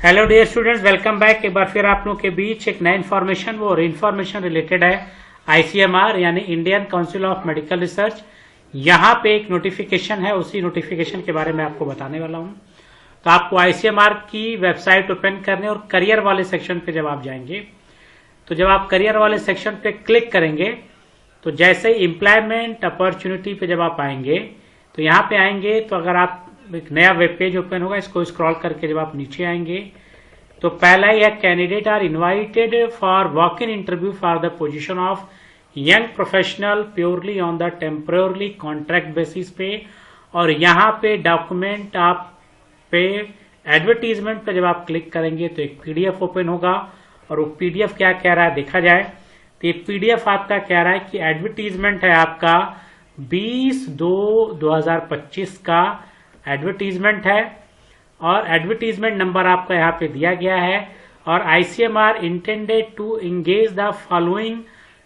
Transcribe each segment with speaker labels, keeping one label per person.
Speaker 1: Hello dear students, welcome back. एक बार फिर आप लोगों के बीच एक नया इन्फॉर्मेशन वो इन्फॉर्मेशन रिलेटेड है आईसीएमआर यानी Indian Council of Medical research. यहाँ पे एक नोटिफिकेशन है, उसी नोटिफिकेशन के बारे में आपको बताने वाला हूँ। तो आपको आईसीएमआर की वेबसाइट ओपन करने और करियर वाले सेक्शन पे जब आप जाएंगे, तो जब आप करियर वाले सेक्शन पे क्लिक करेंगे तो जैसे ही एम्प्लॉयमेंट अपॉर्चुनिटी पे जब आप आएंगे तो यहाँ पे आएंगे तो अगर आप एक नया वेब पेज ओपन होगा, इसको स्क्रॉल करके जब आप नीचे आएंगे तो पहला ही है candidate are invited for walk in interview for the position of young professional purely on the temporary contract basis पे। और यहाँ पे डॉक्यूमेंट आप पे एडवर्टीजमेंट पे जब आप क्लिक करेंगे तो एक पीडीएफ ओपन होगा और वो पीडीएफ क्या कह रहा है देखा जाए तो ये पीडीएफ आपका कह रहा है कि एडवर्टीजमेंट है आपका 20/2/2025 का एडवर्टीजमेंट है और एडवर्टीजमेंट नंबर आपका यहाँ पे दिया गया है। और ICMR intended to engage the following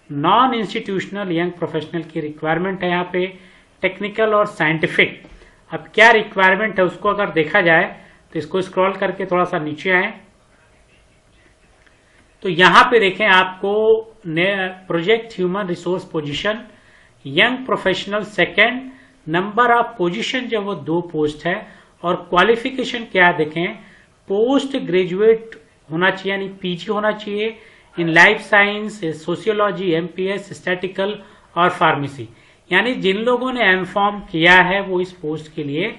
Speaker 1: non institutional young professional की रिक्वायरमेंट है यहाँ पे, टेक्निकल और साइंटिफिक। अब क्या रिक्वायरमेंट है उसको अगर देखा जाए तो इसको स्क्रॉल करके थोड़ा सा नीचे आए तो यहाँ पे देखें आपको project human resource position young professional second, number of position जो वो 2 पोस्ट है और क्वालिफिकेशन क्या देखें, पोस्ट ग्रेजुएट होना चाहिए यानी पीजी होना चाहिए in life science, sociology, MPS, statistical और फार्मेसी। यानी जिन लोगों ने एमफॉर्म किया है वो इस पोस्ट के लिए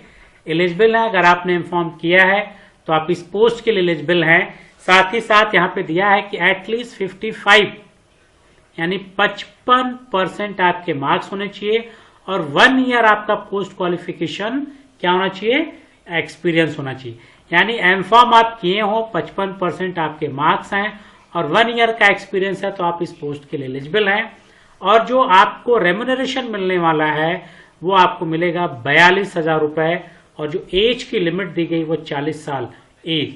Speaker 1: एलिजिबल है। अगर आपने एमफॉर्म किया है तो आप इस पोस्ट के लिए एलिजिबल हैं। साथ ही साथ यहाँ पे दिया है कि एटलीस्ट 55 यानी 55% आपके मार्क्स होने चाहिए और 1 ईयर आपका पोस्ट क्वालिफिकेशन क्या होना चाहिए, एक्सपीरियंस होना चाहिए। यानी एमफॉर्म आप किए हो, 55% आपके मार्क्स हैं और 1 ईयर का एक्सपीरियंस है तो आप इस पोस्ट के लिए एलिजिबल हैं। और जो आपको रेम्यूनरेशन मिलने वाला है वो आपको मिलेगा 42,000 रुपए और जो एज की लिमिट दी गई वो 40 साल एज।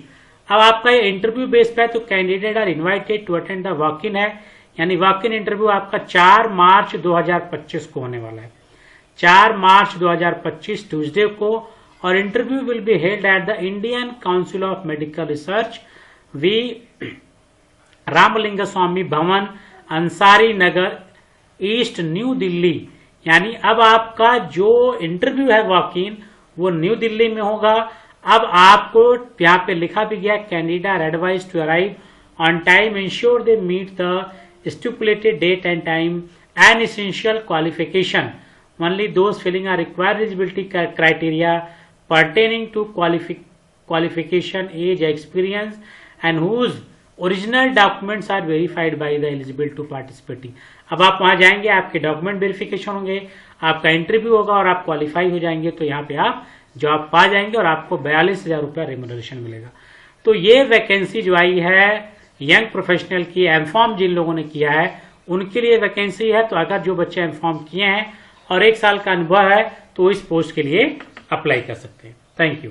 Speaker 1: अब आपका ये इंटरव्यू बेस पे है तो candidate are invited to attend the walk in है, यानी वॉक इन इंटरव्यू आपका 4 मार्च 2025 को होने वाला है, 4 मार्च 2025 ट्यूसडे को। और interview will be held at the Indian Council of Medical Research V Ramalinga Swami Bhawan, Ansari Nagar East, New Delhi. यानी अब आपका जो इंटरव्यू है वॉक इन वो न्यू दिल्ली में होगा। अब आपको यहाँ पे लिखा भी गया candidate advise to arrive on time, ensure they meet the stipulated date and time and essential qualification. Only those filling a required eligibility criteria pertaining to qualification, age, experience and whose original documents are verified by the eligible to participating. अब आप वहां जाएंगे, आपके document verification होंगे, आपका interview होगा और आप क्वालिफाई हो जाएंगे तो यहाँ पे आप जॉब पा जाएंगे और आपको 42,000 रुपया रेम्यूनरेशन मिलेगा। तो ये वैकेंसी जो आई है यंग प्रोफेशनल की, एमफॉर्म जिन लोगों ने किया है उनके लिए वैकेंसी है। तो अगर जो बच्चे एमफॉर्म किए हैं और 1 साल का अनुभव है तो इस पोस्ट के लिए अप्लाई कर सकते हैं। Thank you.